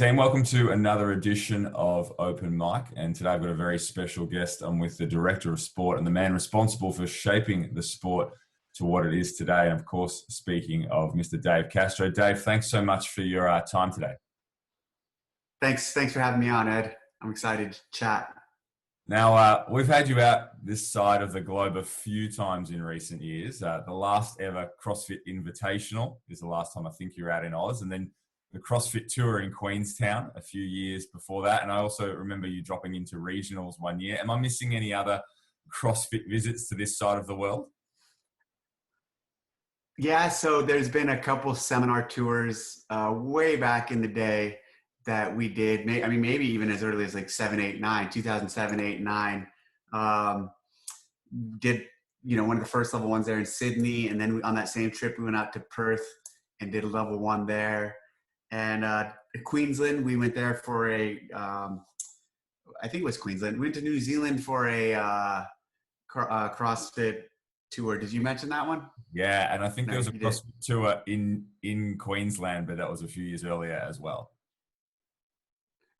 team. Welcome to another edition of Open Mic. And today I've got a very special guest. I'm with the Director of Sport and the man responsible for shaping the sport to what it is today. And of course, speaking of Mr. Dave Castro. Dave, thanks so much for your time today. Thanks for having me on, Ed. I'm excited to chat. Now, we've had you out this side of the globe a few times in recent years. The last ever CrossFit Invitational is the last time I think you were out in Oz. And then the CrossFit Tour in Queenstown a few years before that. And I also remember you dropping into regionals one year. Am I missing any other CrossFit visits to this side of the world? Yeah, so there's been a couple seminar tours way back in the day that we did. Maybe even as early as like 2007, 8, 9. Did, one of the first level ones there in Sydney. And then on that same trip, we went out to Perth and did a level 1 there. And Queensland, we went there for I think it was Queensland. We went to New Zealand for a CrossFit tour. Did you mention that one? Yeah, and I think there was a CrossFit tour in Queensland, but that was a few years earlier as well.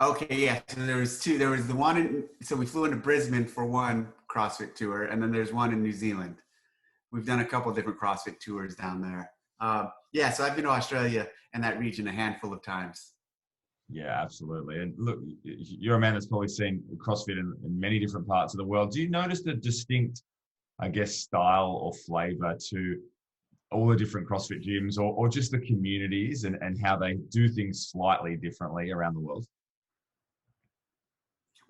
Okay, yeah. So there was two. There was the one so we flew into Brisbane for one CrossFit tour, and then there's one in New Zealand. We've done a couple of different CrossFit tours down there. Yeah, so I've been to Australia and that region a handful of times. Yeah, absolutely. And look, you're a man that's probably seen CrossFit in many different parts of the world. Do you notice the distinct, I guess, style or flavor to all the different CrossFit gyms or just the communities and how they do things slightly differently around the world?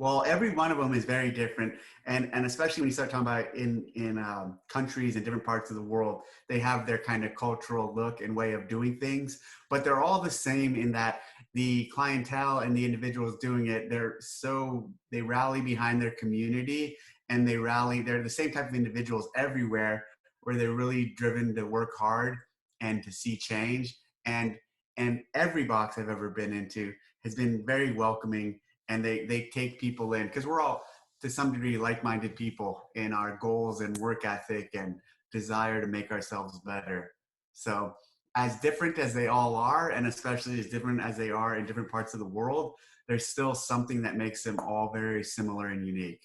Well, every one of them is very different. And especially when you start talking about in countries and different parts of the world, they have their kind of cultural look and way of doing things, but they're all the same in that the clientele and the individuals doing it, they rally behind their community and they're the same type of individuals everywhere where they're really driven to work hard and to see change. And every box I've ever been into has been very welcoming. And they take people in because we're all, to some degree, like-minded people in our goals and work ethic and desire to make ourselves better. So as different as they all are, and especially as different as they are in different parts of the world, there's still something that makes them all very similar and unique.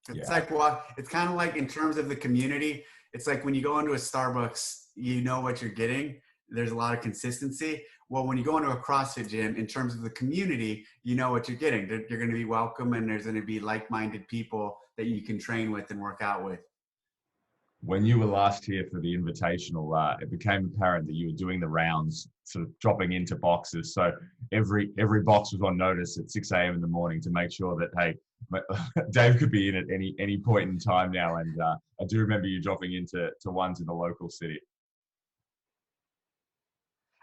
It's it's kind of like in terms of the community, it's like when you go into a Starbucks, you know what you're getting. There's a lot of consistency. Well, when you go into a CrossFit gym, in terms of the community, you know what you're getting. You're going to be welcome and there's going to be like-minded people that you can train with and work out with. When you were last here for the Invitational, it became apparent that you were doing the rounds, sort of dropping into boxes. So every box was on notice at 6 a.m. in the morning to make sure that, hey, Dave could be in at any point in time now. And I do remember you dropping into ones in the local city.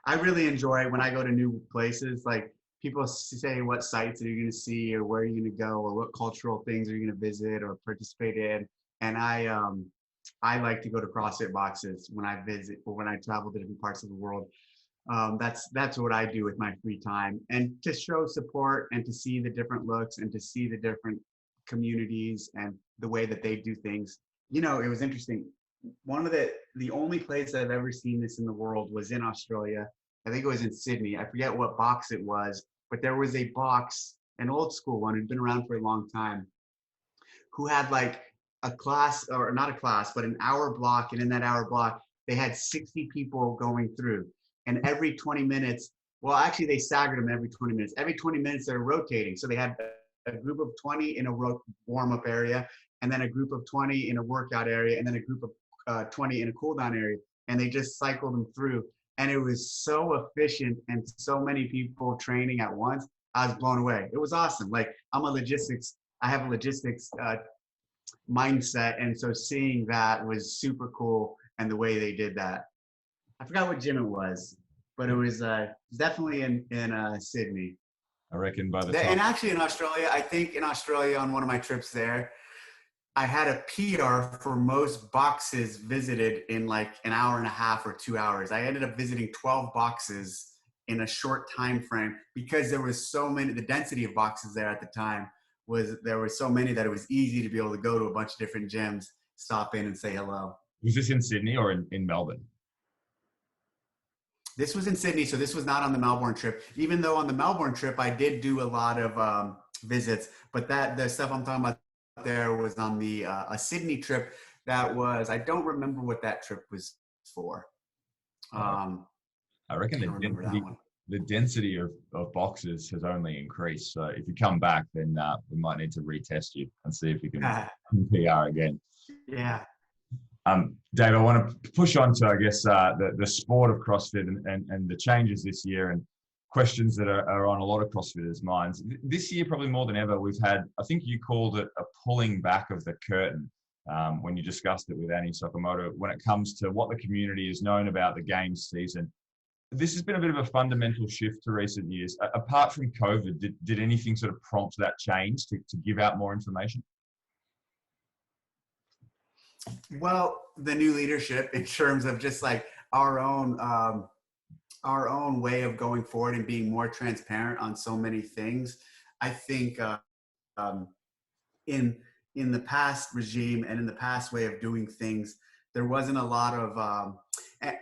I really enjoy when I go to new places, like people say what sites are you going to see or where are you going to go or what cultural things are you going to visit or participate in. And I like to go to CrossFit boxes when I visit or when I travel to different parts of the world. That's what I do with my free time, and to show support and to see the different looks and to see the different communities and the way that they do things. It was interesting. One of the only place I've ever seen this in the world was in Australia. I think it was in Sydney. I forget what box it was, but there was a box, an old school one who'd been around for a long time, who had like a class, or not a class, but an hour block. And in that hour block, they had 60 people going through. And every 20 minutes, well, actually they staggered them every 20 minutes. Every 20 minutes they're rotating. So they had a group of 20 in a warm-up area, and then a group of 20 in a workout area, and then a group of 20 in a cool down area, and they just cycled them through. And it was so efficient and so many people training at once. I was blown away. It was awesome. Like I have a logistics mindset. And so seeing that was super cool. And the way they did that, I forgot what gym it was, but it was definitely in Sydney. I reckon by the time. And actually in Australia, I think in Australia on one of my trips there, I had a PR for most boxes visited in like an hour and a half or 2 hours. I ended up visiting 12 boxes in a short time frame because there was so many, the density of boxes there at the time there were so many that it was easy to be able to go to a bunch of different gyms, stop in and say hello. Was this in Sydney or in Melbourne? This was in Sydney, so this was not on the Melbourne trip. Even though on the Melbourne trip, I did do a lot of visits, but the stuff I'm talking about there was on the a Sydney trip. That was, I don't remember what that trip was for. Um, I reckon can't remember that one. the density of boxes has only increased. So if you come back, then we might need to retest you and see if you can PR again. Yeah. Dave, I want to push on to, I guess, the sport of CrossFit and the changes this year and questions that are on a lot of CrossFitters' minds. This year, probably more than ever, we've had, I think you called it a pulling back of the curtain when you discussed it with Annie Sakamoto when it comes to what the community has known about the games season. This has been a bit of a fundamental shift to recent years. Apart from COVID, did anything sort of prompt that change to give out more information? Well, the new leadership in terms of just like our own way of going forward and being more transparent on so many things. I think um, in the past regime and in the past way of doing things, there wasn't a lot of,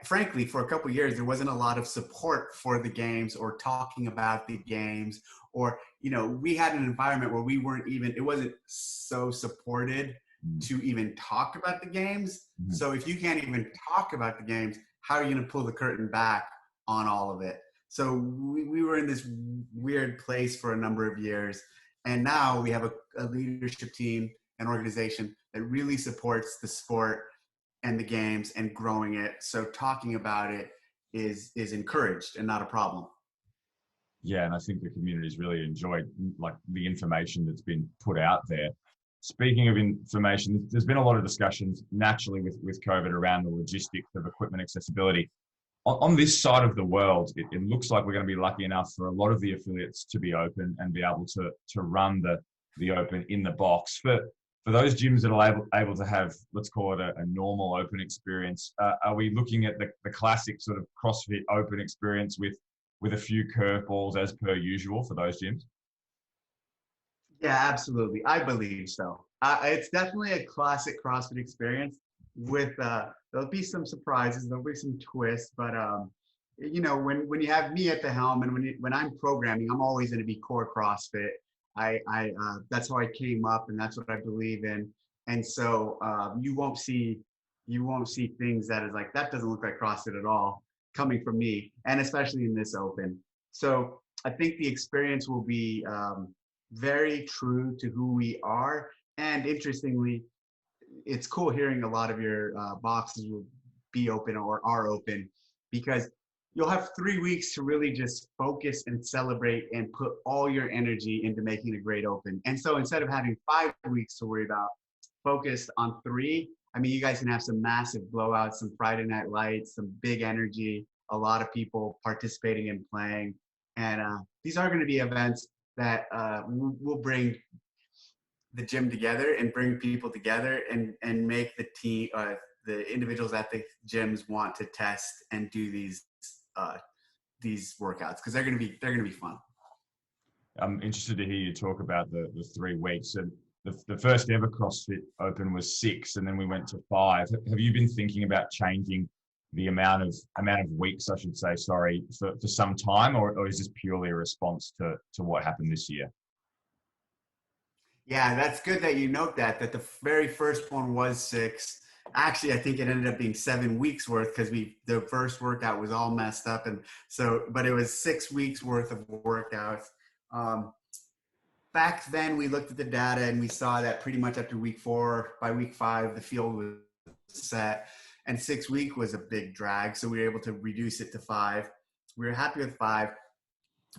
frankly, for a couple of years, there wasn't a lot of support for the games or talking about the games, or, you know, we had an environment where we weren't even, it wasn't so supported to even talk about the games. Mm-hmm. So if you can't even talk about the games, how are you going to pull the curtain back on all of it? So we were in this weird place for a number of years. And now we have a leadership team, an organization that really supports the sport and the games and growing it. So talking about it is encouraged and not a problem. Yeah, and I think the community's really enjoyed like the information that's been put out there. Speaking of information, there's been a lot of discussions naturally with COVID around the logistics of equipment accessibility. On this side of the world, it looks like we're going to be lucky enough for a lot of the affiliates to be open and be able to run the open in the box. For those gyms that are able to have, let's call it a normal open experience, are we looking at the classic sort of CrossFit open experience with a few curveballs as per usual for those gyms? Yeah, absolutely. I believe so. It's definitely a classic CrossFit experience with, there'll be some surprises, there'll be some twists, but you know, when you have me at the helm and when I'm programming, I'm always going to be core CrossFit. That's how I came up and that's what I believe in. And so you won't see things that is like, that doesn't look like CrossFit at all coming from me, and especially in this open. So I think the experience will be very true to who we are. And interestingly, it's cool hearing a lot of your boxes will be open or are open, because you'll have 3 weeks to really just focus and celebrate and put all your energy into making a great open. And so instead of having 5 weeks to worry about, focused on 3. I mean, you guys can have some massive blowouts, some Friday night lights, some big energy, a lot of people participating and playing. And these are going to be events that will bring the gym together and bring people together and make the team, the individuals at the gyms want to test and do these workouts, because they're going to be fun. I'm interested to hear you talk about the 3 weeks. And the first ever CrossFit Open was 6, and then we went to 5. Have you been thinking about changing the amount of weeks, I should say, sorry, for some time, or is this purely a response to what happened this year? Yeah, that's good that you note that the very first one was 6. Actually, I think it ended up being 7 weeks worth, because the first workout was all messed up, and so, but it was 6 weeks worth of workouts. Back then, we looked at the data and we saw that pretty much after week 4, by week 5, the field was set, and 6 week was a big drag, so we were able to reduce it to 5. We were happy with 5.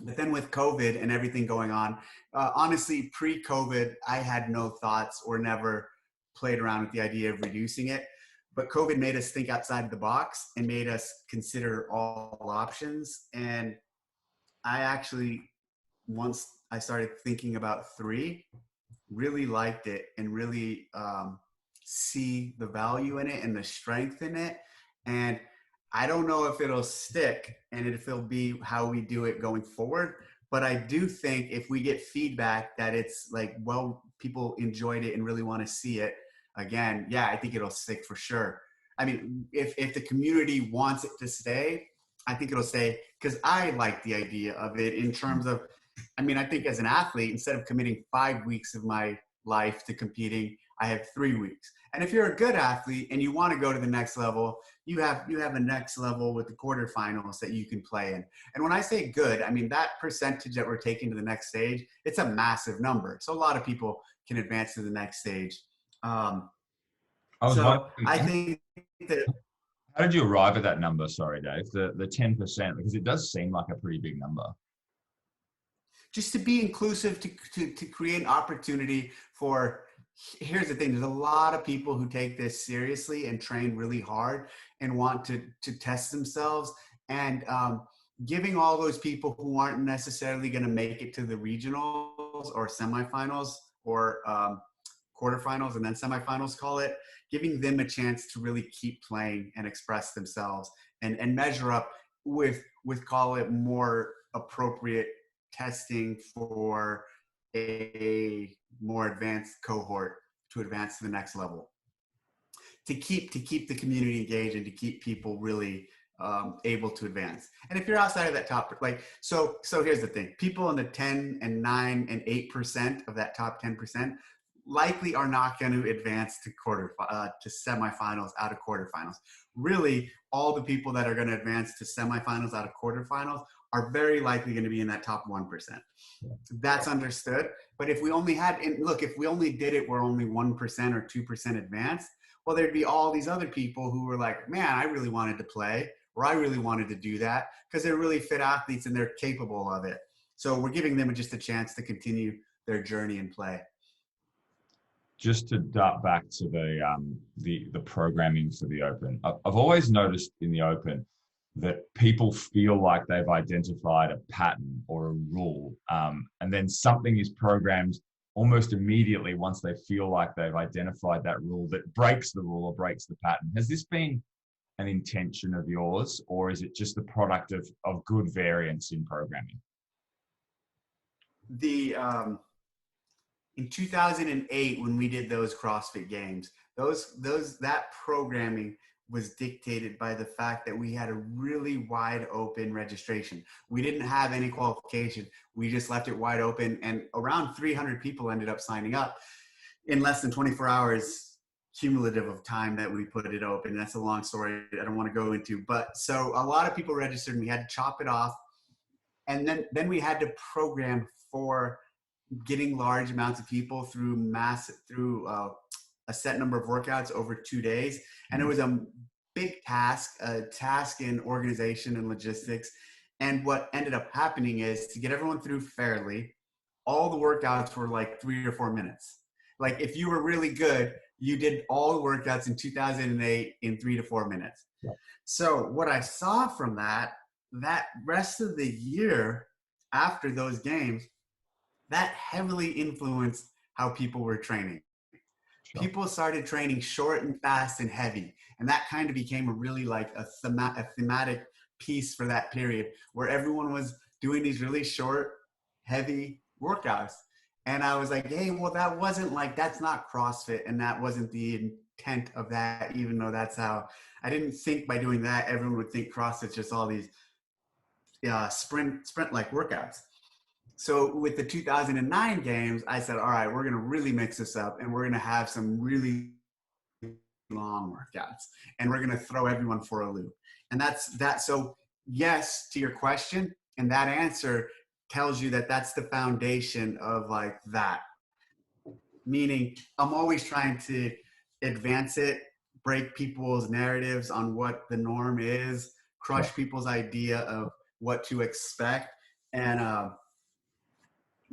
But then with COVID and everything going on, honestly, pre-COVID, I had no thoughts or never played around with the idea of reducing it. But COVID made us think outside the box and made us consider all options. And I actually, once I started thinking about 3, really liked it and really see the value in it and the strength in it. And I don't know if it'll stick and if it'll be how we do it going forward, but I do think if we get feedback that it's like, well, people enjoyed it and really want to see it again, yeah, I think it'll stick for sure. I mean, if the community wants it to stay, I think it'll stay because I like the idea of it in terms of, I mean, I think as an athlete, instead of committing 5 weeks of my life to competing, I have 3 weeks. And if you're a good athlete and you want to go to the next level, you have a next level with the quarterfinals that you can play in. And when I say good, I mean that percentage that we're taking to the next stage, it's a massive number. So a lot of people can advance to the next stage. Um, I was so I wondering, think that how did you arrive at that number? Sorry, Dave, the 10%, because it does seem like a pretty big number. just to be inclusive, to create an opportunity for, here's the thing, there's a lot of people who take this seriously and train really hard and want to test themselves, and giving all those people who aren't necessarily going to make it to the regionals or semifinals or quarterfinals and then semifinals, call it, giving them a chance to really keep playing and express themselves and measure up with call it more appropriate testing for a more advanced cohort to advance to the next level, to keep the community engaged and to keep people really able to advance. And if you're outside of that top, like, so here's the thing, people in the 10 and 9 and 8% of that top 10% likely are not going to advance to to semifinals out of quarterfinals. Really, all the people that are going to advance to semifinals out of quarterfinals are very likely going to be in that top 1%. That's understood. But if we only had, and look, if we only did it where only 1% or 2% advanced, well, there'd be all these other people who were like, man, I really wanted to play, or I really wanted to do that, because they're really fit athletes and they're capable of it. So we're giving them just a chance to continue their journey and play. Just to dart back to the programming for the Open, I've always noticed in the Open that people feel like they've identified a pattern or a rule, and then something is programmed almost immediately once they feel like they've identified that rule that breaks the rule or breaks the pattern. Has this been an intention of yours, or is it just the product of good variance in programming? The in 2008, when we did those CrossFit games, that programming was dictated by the fact that we had a really wide open registration. We didn't have any qualification. We just left it wide open, and around 300 people ended up signing up in less than 24 hours cumulative of time that we put it open. That's a long story I don't want to go into, but so a lot of people registered and we had to chop it off. And then we had to program for getting large amounts of people through a set number of workouts over 2 days. And it was a big task in organization and logistics. And what ended up happening is, to get everyone through fairly, all the workouts were like 3 or 4 minutes. Like if you were really good, you did all the workouts in 2008 in 3 to 4 minutes. Yeah. So what I saw from that rest of the year after those games, that heavily influenced how people were training. Sure. People started training short and fast and heavy. And that kind of became a really like a thematic piece for that period, where everyone was doing these really short, heavy workouts. And I was like, hey, well, that's not CrossFit. And that wasn't the intent of that, even though that's how, I didn't think by doing that, everyone would think CrossFit's just all these sprint-like workouts. So with the 2009 games, I said, all right, we're going to really mix this up, and we're going to have some really long workouts, and we're going to throw everyone for a loop. And that's that. So yes, to your question, and that answer tells you that that's the foundation of like that. Meaning I'm always trying to advance it, break people's narratives on what the norm is, crush people's idea of what to expect. And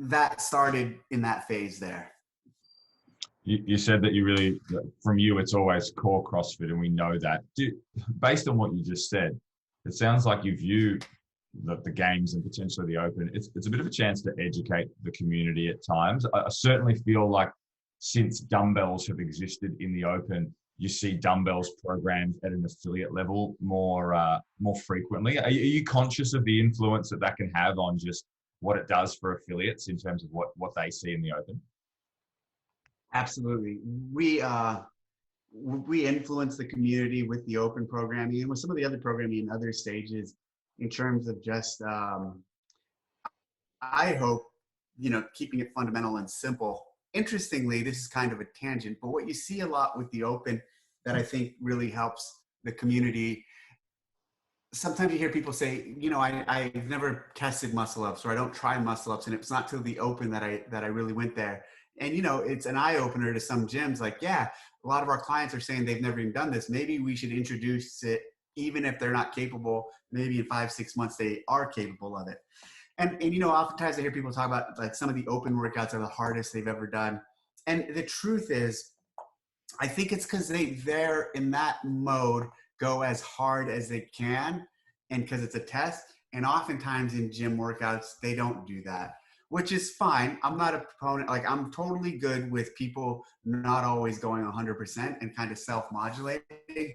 that started in that phase there. You said that you really, from you, it's always core CrossFit, and we know that. Based on what you just said, it sounds like you view the games and potentially the Open, it's a bit of a chance to educate the community at times. I certainly feel like since dumbbells have existed in the Open, you see dumbbells programmed at an affiliate level more frequently. Are you conscious of the influence that can have on just what it does for affiliates in terms of what they see in the Open? Absolutely. We influence the community with the Open programming and with some of the other programming in other stages in terms of just, I hope, keeping it fundamental and simple. Interestingly, this is kind of a tangent, but what you see a lot with the open that I think really helps the community. Sometimes you hear people say, I've never tested muscle ups, or I don't try muscle ups, and it's not till the open that I really went there. And it's an eye opener to some gyms. Like, yeah, a lot of our clients are saying they've never even done this. Maybe we should introduce it, even if they're not capable. Maybe in 5-6 months they are capable of it. And oftentimes I hear people talk about like some of the open workouts are the hardest they've ever done. And the truth is, I think it's because they're in that mode, go as hard as they can, and because it's a test. And oftentimes in gym workouts, they don't do that, which is fine. I'm not a proponent. Like, I'm totally good with people not always going 100% and kind of self-modulating.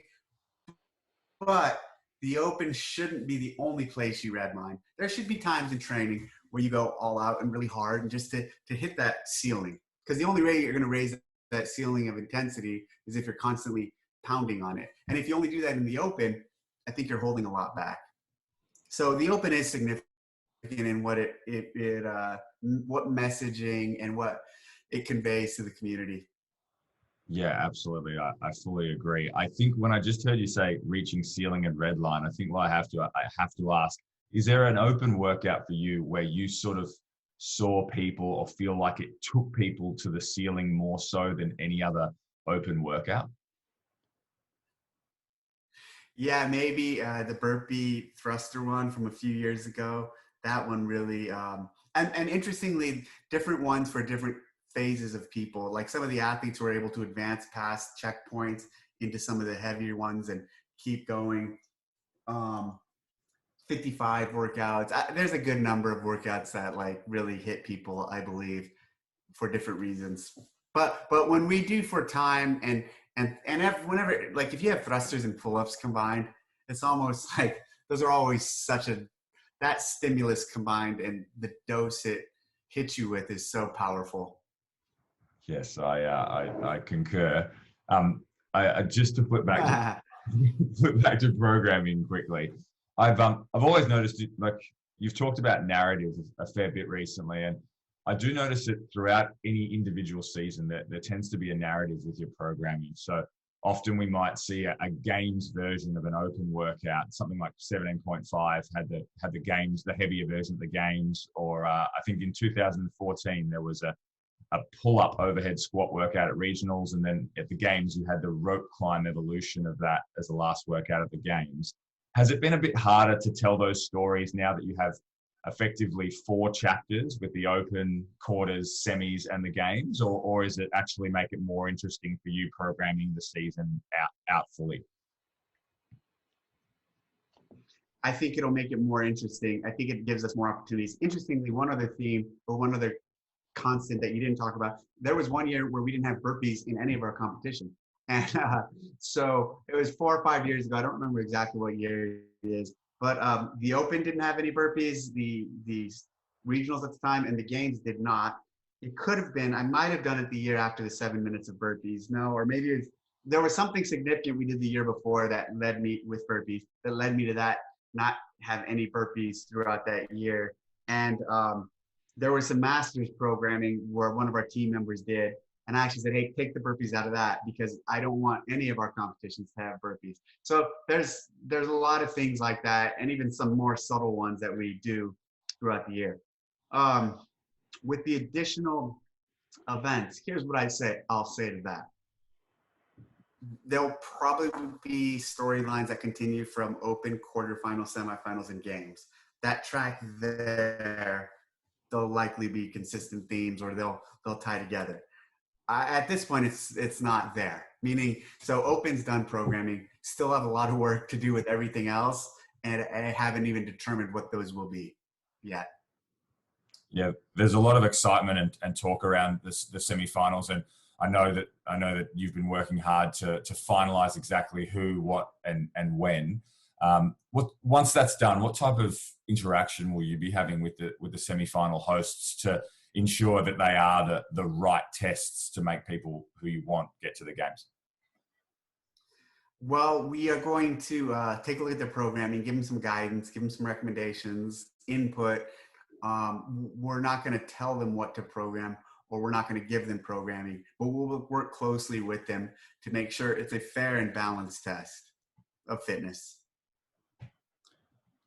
But the open shouldn't be the only place you redline. There should be times in training where you go all out and really hard, and just to hit that ceiling. Because the only way you're going to raise that ceiling of intensity is if you're constantly pounding on it. And if you only do that in the open, I think you're holding a lot back. So the open is significant in what what messaging and what it conveys to the community. Yeah, absolutely. I fully agree. I think when I just heard you say reaching ceiling and red line, I think what I have to ask, is there an open workout for you where you sort of saw people or feel like it took people to the ceiling more so than any other open workout? Yeah, maybe the burpee thruster one from a few years ago. That one really, and interestingly, different ones for different phases of people. Like, some of the athletes were able to advance past checkpoints into some of the heavier ones and keep going. 55 workouts. There's a good number of workouts that like really hit people, I believe, for different reasons. But when we do for time whenever, like, if you have thrusters and pull-ups combined, it's almost like those are always that stimulus combined, and the dose it hits you with is so powerful. Yes, I concur. I just to flip back to flip back to programming quickly. I've always noticed it, like, you've talked about narratives a fair bit recently, and I do notice it throughout any individual season that there tends to be a narrative with your programming. So often we might see a games version of an open workout, something like 17.5 had the games, the heavier version of the games, or I think in 2014 there was a pull-up overhead squat workout at regionals, and then at the games you had the rope climb evolution of that as the last workout at the games. Has it been a bit harder to tell those stories now that you have effectively 4 chapters with the open, quarters, semis, and the games, or is it actually make it more interesting for you programming the season out fully? I think it'll make it more interesting. I think it gives us more opportunities. Interestingly, one other constant that you didn't talk about, there was one year where we didn't have burpees in any of our competition. And so it was 4 or 5 years ago. I don't remember exactly what year it is, but the open didn't have any burpees, the regionals at the time, and the games did not. It could have been, I might have done it the year after the 7 minutes of burpees. No, or maybe there was something significant we did the year before that led me with burpees, that led me to that, not have any burpees throughout that year. And there was some master's programming where one of our team members did. And I actually said, hey, take the burpees out of that, because I don't want any of our competitions to have burpees. So there's a lot of things like that, and even some more subtle ones that we do throughout the year. With the additional events, here's what I'll say to that. There'll probably be storylines that continue from open, quarterfinals, semifinals, and games. That track there, there'll likely be consistent themes, or they'll tie together. At this point, it's not there. Meaning, so open's done programming, still have a lot of work to do with everything else, and I haven't even determined what those will be yet. Yeah, there's a lot of excitement and talk around the semifinals, and I know that you've been working hard to finalize exactly who, what, and when. Once that's done, what type of interaction will you be having with the semifinal hosts to ensure that they are the right tests to make people who you want get to the games? Well, we are going to take a look at their programming, give them some guidance, give them some recommendations, input. We're not going to tell them what to program, or we're not going to give them programming, but we'll work closely with them to make sure it's a fair and balanced test of fitness.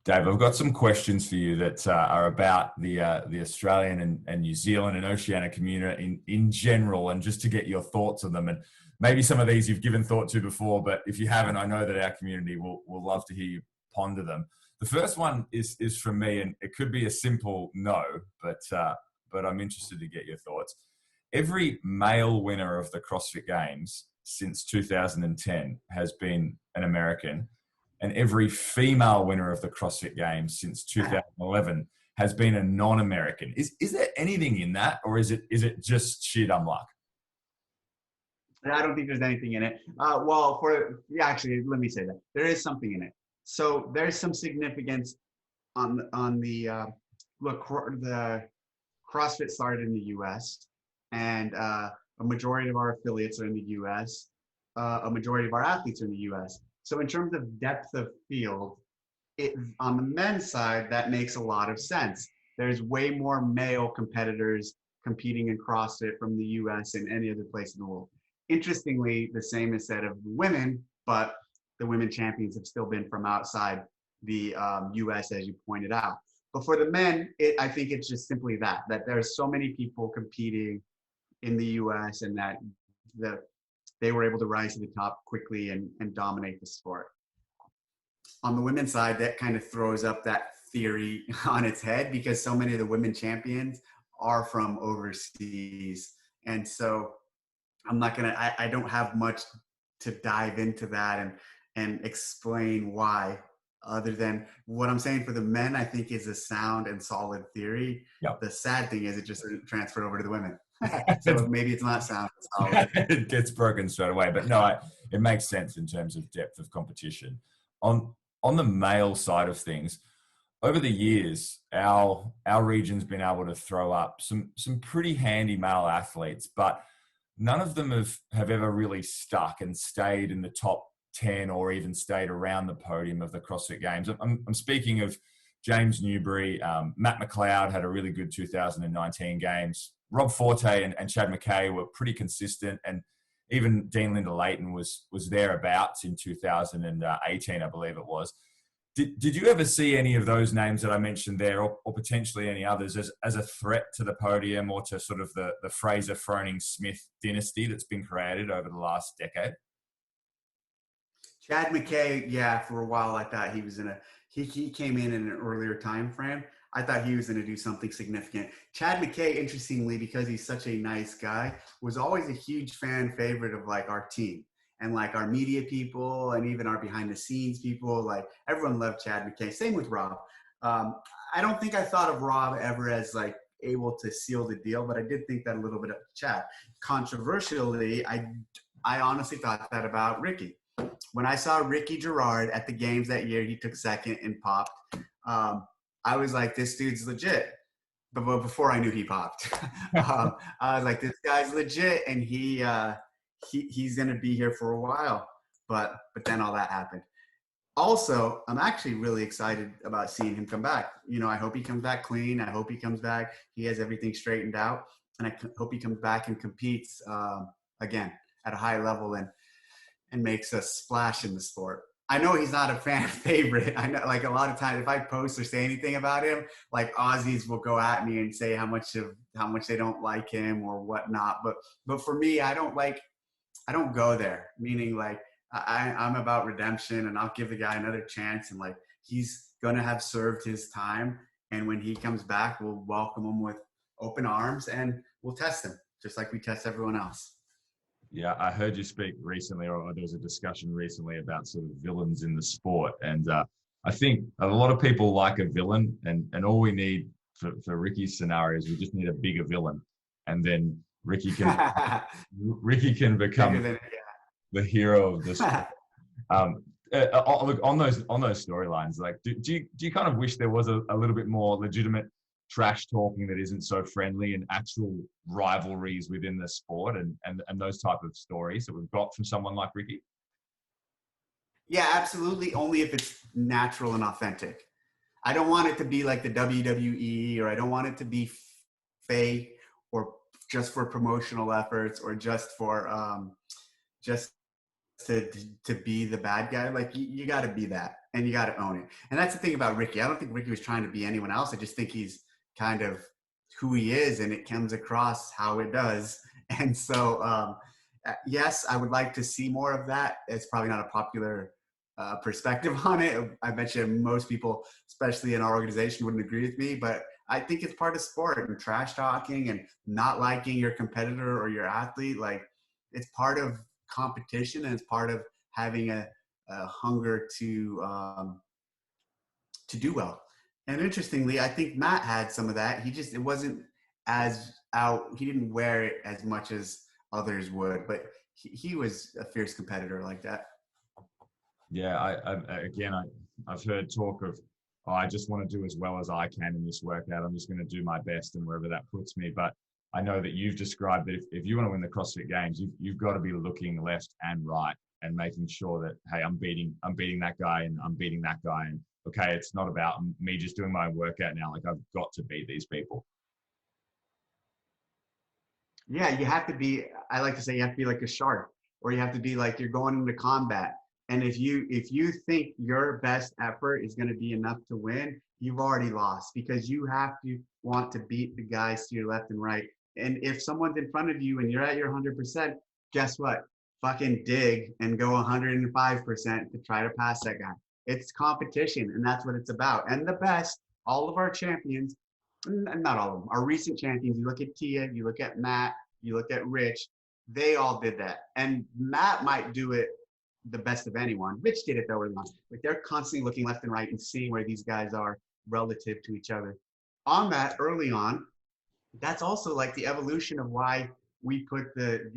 Dave, I've got some questions for you that are about the Australian and New Zealand and Oceania community in general, and just to get your thoughts on them. And maybe some of these you've given thought to before, but if you haven't, I know that our community will love to hear you ponder them. The first one is from me, and it could be a simple no, but I'm interested to get your thoughts. Every male winner of the CrossFit Games since 2010 has been an American, and every female winner of the CrossFit Games since 2011 has been a non-American. Is there anything in that, or is it just sheer dumb luck? I don't think there's anything in it. Actually, let me say that there is something in it. So there's some significance on the look. The CrossFit started in the U.S. and a majority of our affiliates are in the U.S. A majority of our athletes are in the U.S. So in terms of depth of field, on the men's side, that makes a lot of sense. There's way more male competitors competing in CrossFit from the US and any other place in the world. Interestingly, the same is said of women, but the women champions have still been from outside the US, as you pointed out. But for the men, I think it's just simply that there's so many people competing in the US, and that they were able to rise to the top quickly and dominate the sport. On the women's side, that kind of throws up that theory on its head, because so many of the women champions are from overseas. And so I don't have much to dive into that and explain why, other than what I'm saying for the men, I think is a sound and solid theory. Yep. The sad thing is it just transferred over to the women. So maybe it's not sound solid. It gets broken straight away. But no, it makes sense in terms of depth of competition. On the male side of things, over the years, our region's been able to throw up some pretty handy male athletes, but none of them have ever really stuck and stayed in the top 10 or even stayed around the podium of the CrossFit Games. I'm speaking of James Newbury. Matt McLeod had a really good 2019 Games. Rob Forte and Chad McKay were pretty consistent, and even Dean Linda Layton was thereabouts in 2018, I believe it was. Did you ever see any of those names that I mentioned there, or potentially any others, as a threat to the podium or to sort of the Fraser Froning Smith dynasty that's been created over the last decade? Chad McKay, yeah, for a while I thought he was he came in an earlier time frame. I thought he was going to do something significant. Chad McKay, interestingly, because he's such a nice guy, was always a huge fan favorite of like our team and like our media people and even our behind the scenes people. Like everyone loved Chad McKay. Same with Rob. I don't think I thought of Rob ever as like able to seal the deal, but I did think that a little bit of Chad. Controversially, I honestly thought that about Ricky. When I saw Ricky Gerard at the games that year, he took second and popped. I was like, this dude's legit. But before I knew he popped, I was like, this guy's legit, and he's going to be here for a while. But then all that happened. Also, I'm actually really excited about seeing him come back. You know, I hope he comes back clean. I hope he comes back. He has everything straightened out. And I hope he comes back and competes again at a high level and makes a splash in the sport. I know he's not a fan favorite. I know, like, a lot of times if I post or say anything about him, like Aussies will go at me and say how much they don't like him or whatnot. But for me, I don't go there. Meaning, like, I'm about redemption, and I'll give the guy another chance. And like, he's gonna have served his time, and when he comes back, we'll welcome him with open arms and we'll test him just like we test everyone else. Yeah, I heard you speak recently, or there was a discussion recently about sort of villains in the sport. And I think a lot of people like a villain, and all we need for Ricky's scenario is we just need a bigger villain. And then Ricky can become the hero of the sport. Look, on those storylines, like, do you kind of wish there was a little bit more legitimate trash talking that isn't so friendly, and actual rivalries within the sport and those type of stories that we've got from someone like Ricky? Yeah, absolutely. Only if it's natural and authentic. I don't want it to be like the WWE, or I don't want it to be fake, or just for promotional efforts, or just to to be the bad guy. Like you got to be that, and you got to own it. And that's the thing about Ricky. I don't think Ricky was trying to be anyone else. I just think he's kind of who he is, and it comes across how it does. And so, yes, I would like to see more of that. It's probably not a popular perspective on it. I bet you most people, especially in our organization, wouldn't agree with me, but I think it's part of sport, and trash talking and not liking your competitor or your athlete. Like, it's part of competition, and it's part of having a hunger to do well. And interestingly, I think Matt had some of that. It wasn't as out. He didn't wear it as much as others would, but he was a fierce competitor like that. Yeah, I've heard talk of, oh, I just want to do as well as I can in this workout. I'm just going to do my best and wherever that puts me. But I know that you've described that if you want to win the CrossFit Games, you've got to be looking left and right and making sure that, hey, I'm beating that guy and I'm beating that guy. And okay, it's not about me just doing my workout now. Like, I've got to beat these people. Yeah, you have to be, I like to say, you have to be like a shark, or you have to be like you're going into combat. And if you think your best effort is going to be enough to win, you've already lost, because you have to want to beat the guys to your left and right. And if someone's in front of you and you're at your 100%, guess what? Fucking dig and go 105% to try to pass that guy. It's competition, and that's what it's about. And the best, all of our champions, not all of them, our recent champions, you look at Tia, you look at Matt, you look at Rich, they all did that. And Matt might do it the best of anyone. Rich did it though early on. Like, they're constantly looking left and right and seeing where these guys are relative to each other. On that, early on, that's also like the evolution of why we put the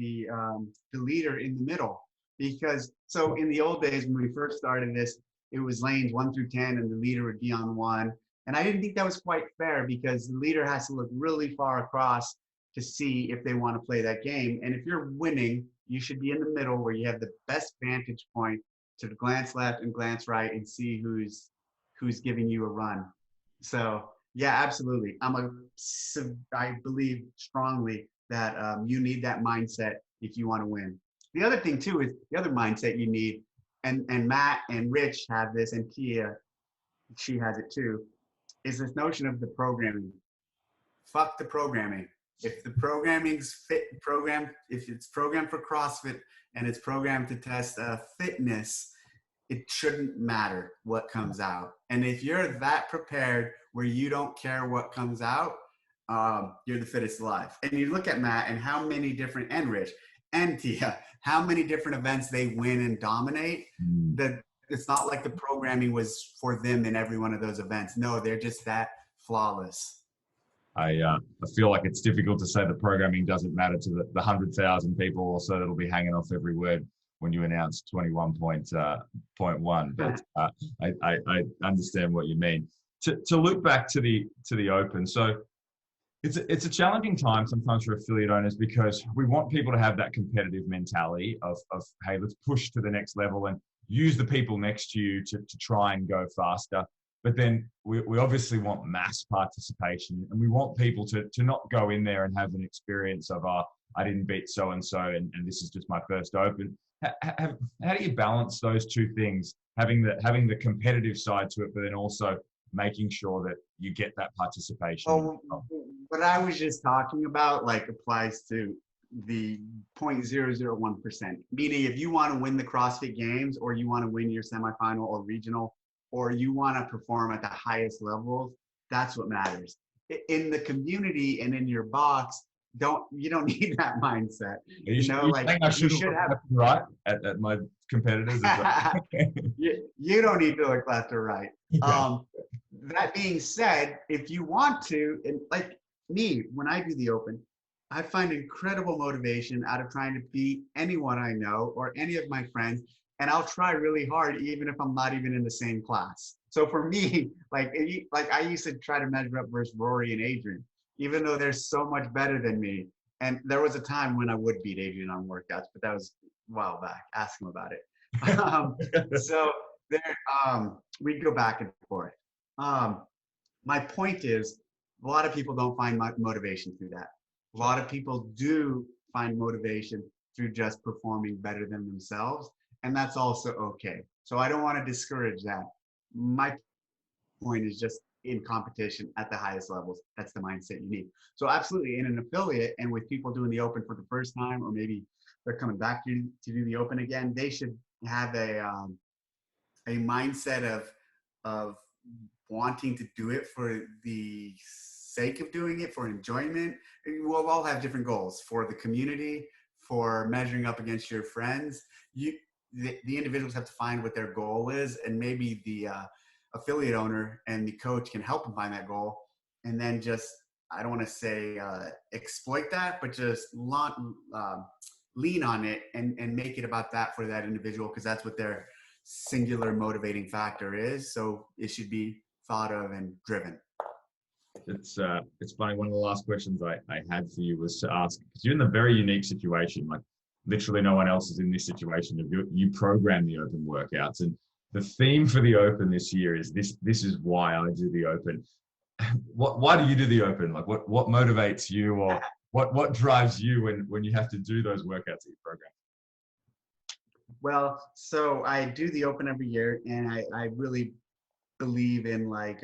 leader in the middle. Because so in the old days when we first started this, it was lanes 1 through 10, and the leader would be on one. And I didn't think that was quite fair, because the leader has to look really far across to see if they want to play that game. And if you're winning, you should be in the middle, where you have the best vantage point to glance left and glance right and see who's giving you a run. So yeah, absolutely. I believe strongly that you need that mindset if you want to win. The other thing too is the other mindset you need, and Matt and Rich have this, and Tia, she has it too, is this notion of the programming. Fuck the programming. If the programming's fit program, if it's programmed for CrossFit and it's programmed to test fitness, it shouldn't matter what comes out. And if you're that prepared where you don't care what comes out, you're the fittest alive. And you look at Matt and how many different, and Rich and Tia, how many different events they win and dominate. That it's not like the programming was for them in every one of those events. No, they're just that flawless. I feel like it's difficult to say the programming doesn't matter to the 100,000 people or so that'll be hanging off every word when you announce 21.1. But I understand what you mean. To look back to the Open, so it's a challenging time sometimes for affiliate owners, because we want people to have that competitive mentality of hey, let's push to the next level and use the people next to you to try and go faster. But then we obviously want mass participation, and we want people to not go in there and have an experience of, I didn't beat so-and-so and this is just my first Open. How do you balance those two things, having the competitive side to it, but then also making sure that you get that participation? Well, what I was just talking about like applies to the 0.001%, meaning if you want to win the CrossFit Games, or you want to win your semifinal or regional, or you want to perform at the highest levels, that's what matters. In the community and in your box, you don't need that mindset. You should have right at my competitors. you don't need to look left or right. Okay. That being said, if you want to, and like me, when I do the Open, I find incredible motivation out of trying to beat anyone I know or any of my friends. And I'll try really hard, even if I'm not even in the same class. So for me, like I used to try to measure up versus Rory and Adrian, even though they're so much better than me. And there was a time when I would beat Adrian on workouts, but that was a while back. Ask him about it. So there, we go back and forth. Um, my point is, a lot of people don't find motivation through that. A lot of people do find motivation through just performing better than themselves, and that's also okay. So I don't want to discourage that. My point is just in competition at the highest levels. That's the mindset you need. So absolutely in an affiliate and with people doing the open for the first time, or maybe they're coming back to do the open again, they should have a mindset of wanting to do it for the sake of doing it, for enjoyment. We'll all have different goals for the community, for measuring up against your friends. The individuals have to find what their goal is, and maybe the affiliate owner and the coach can help them find that goal, and then just, I don't want to say exploit that, but just lean on it and make it about that for that individual, because that's what their singular motivating factor is. So it should be thought of and driven. It's funny. One of the last questions I had for you was to ask, because you're in a very unique situation. Like literally no one else is in this situation. You program the open workouts, and the theme for the open this year is this. This is why I do the open. Why do you do the open? Like what motivates you, or what drives you when you have to do those workouts that you program? Well, so I do the open every year, and I really believe in like,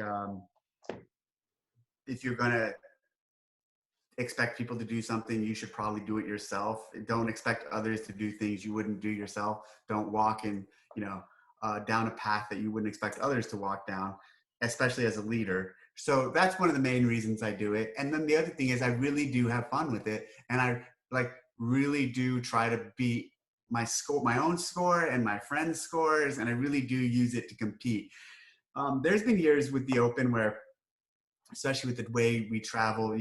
if you're gonna expect people to do something, you should probably do it yourself. Don't expect others to do things you wouldn't do yourself. Don't walk in, down a path that you wouldn't expect others to walk down, especially as a leader. So that's one of the main reasons I do it. And then the other thing is I really do have fun with it, and I really do try to beat my own score and my friends' scores, and I really do use it to compete. There's been years with the open where, especially with the way we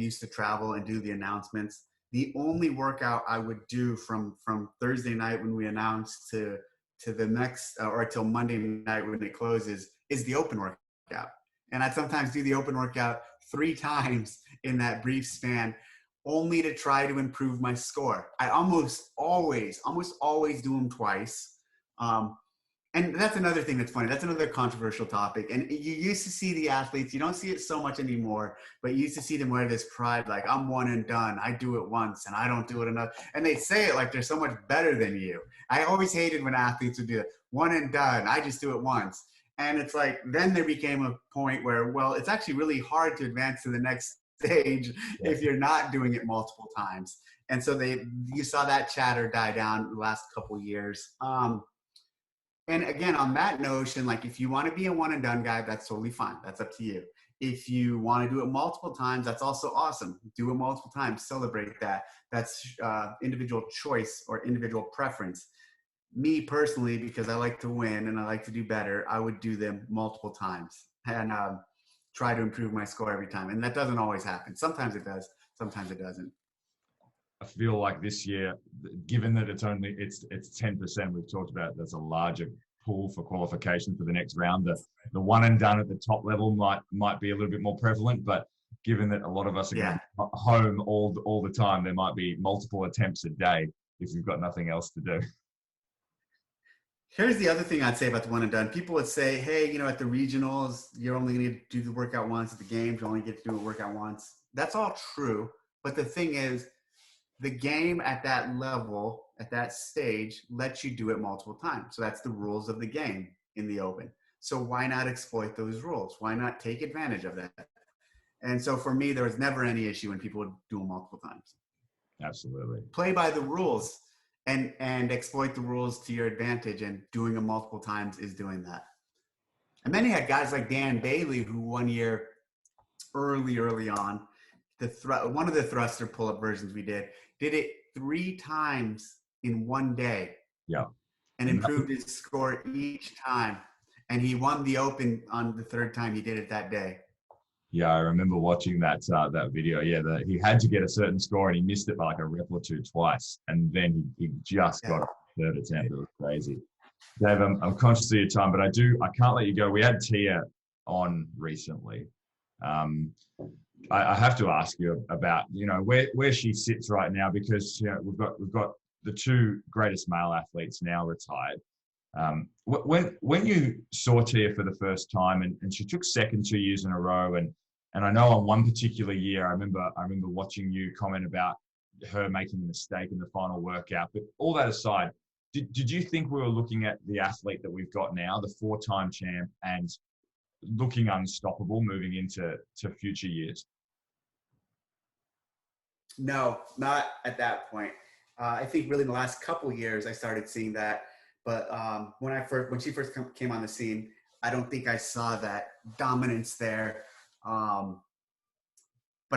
used to travel and do the announcements, the only workout I would do from Thursday night when we announced to the next, or till Monday night when it closes, is the open workout. And I sometimes do the open workout 3 times in that brief span, only to try to improve my score. I almost always do them twice. And that's another thing that's funny. That's another controversial topic. And you used to see the athletes, you don't see it so much anymore, but you used to see them wear this pride, like, I'm one and done. I do it once and I don't do it enough. And they say it like they're so much better than you. I always hated when athletes would do it, one and done. I just do it once. And it's like, then there became a point where, well, it's actually really hard to advance to the next stage if you're not doing it multiple times. And so you saw that chatter die down the last couple of years. And again, on that notion, like if you want to be a one and done guy, that's totally fine. That's up to you. If you want to do it multiple times, that's also awesome. Do it multiple times, celebrate that. That's individual choice or individual preference. Me personally, because I like to win and I like to do better, I would do them multiple times and try to improve my score every time. And that doesn't always happen. Sometimes it does, sometimes it doesn't. I feel like this year, given that it's 10%, we've talked about there's a larger pool for qualification for the next round. The one and done at the top level might be a little bit more prevalent, but given that a lot of us are going home all the time, there might be multiple attempts a day if you've got nothing else to do. Here's the other thing I'd say about the one and done. People would say, hey, at the regionals, you're only going to do the workout once. At the games, you only get to do a workout once. That's all true. But the thing is, the game at that level, at that stage, lets you do it multiple times. So that's the rules of the game in the open. So why not exploit those rules? Why not take advantage of that? And so for me, there was never any issue when people would do them multiple times. Absolutely. Play by the rules and exploit the rules to your advantage, and doing them multiple times is doing that. And then you had guys like Dan Bailey, who one year early on, one of the thruster pull-up versions we did it 3 times in one day. Yeah. And improved his score each time. And he won the open on the 3rd time he did it that day. Yeah, I remember watching that video. Yeah, he had to get a certain score and he missed it by like a rep or 2 twice. And then he just got a 3rd attempt. It was crazy. Dave, I'm conscious of your time, but I can't let you go. We had Tia on recently. I have to ask you about, where she sits right now, because we've got the 2 greatest male athletes now retired. When you saw Tia for the first time, and she took second 2 years in a row, and I know on one particular year, I remember watching you comment about her making a mistake in the final workout. But all that aside, did you think we were looking at the athlete that we've got now, the 4-time champ, and looking unstoppable moving into future years? No, not at that point. I think really in the last couple of years I started seeing that. But when she first came on the scene, I don't think I saw that dominance there. But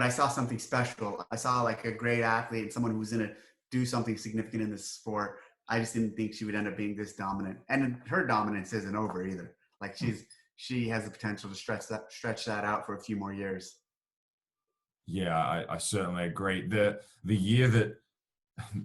I saw something special. I saw like a great athlete and someone who was going to do something significant in this sport. I just didn't think she would end up being this dominant. And her dominance isn't over either. Like she has the potential to stretch that out for a few more years. Yeah, I certainly agree. The year that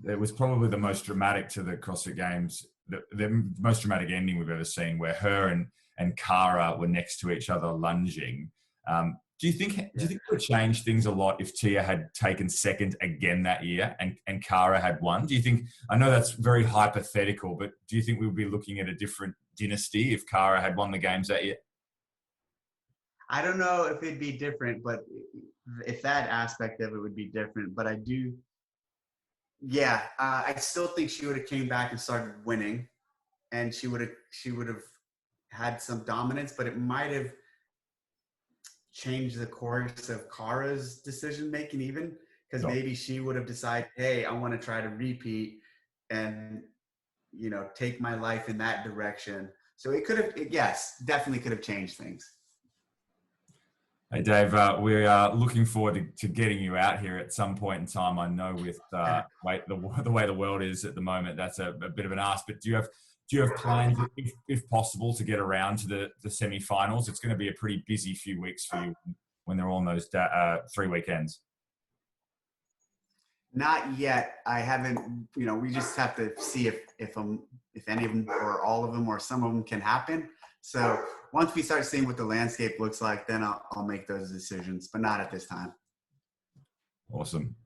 it was probably the most dramatic to the CrossFit Games, the most dramatic ending we've ever seen, where her and Cara were next to each other lunging. Do you think it would change things a lot if Tia had taken second again that year and Cara had won? Do you think, I know that's very hypothetical, but do you think we would be looking at a different dynasty if Cara had won the games that year? I don't know if it'd be different, but if that aspect of it would be different. But I do, yeah, I still think she would have came back and started winning, and she would have had some dominance, but it might have changed the course of Kara's decision making, even because maybe she would have decided, hey, I want to try to repeat and take my life in that direction. So it could have, yes, definitely could have changed things. Hey, Dave, we are looking forward to getting you out here at some point in time. I know with the way the world is at the moment, that's a bit of an ask. But do you have plans, if possible, to get around to the semi-finals? It's going to be a pretty busy few weeks for you when they're on those 3 weekends. Not yet. I haven't. We just have to see if any of them or all of them or some of them can happen. So once we start seeing what the landscape looks like, then I'll make those decisions, but not at this time. Awesome.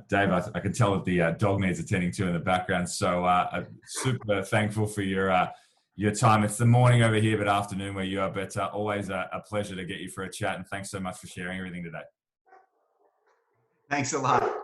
Dave, I can tell that the dog needs attending to in the background. So I'm super thankful for your time. It's the morning over here, but afternoon where you are. But always a pleasure to get you for a chat. And thanks so much for sharing everything today. Thanks a lot.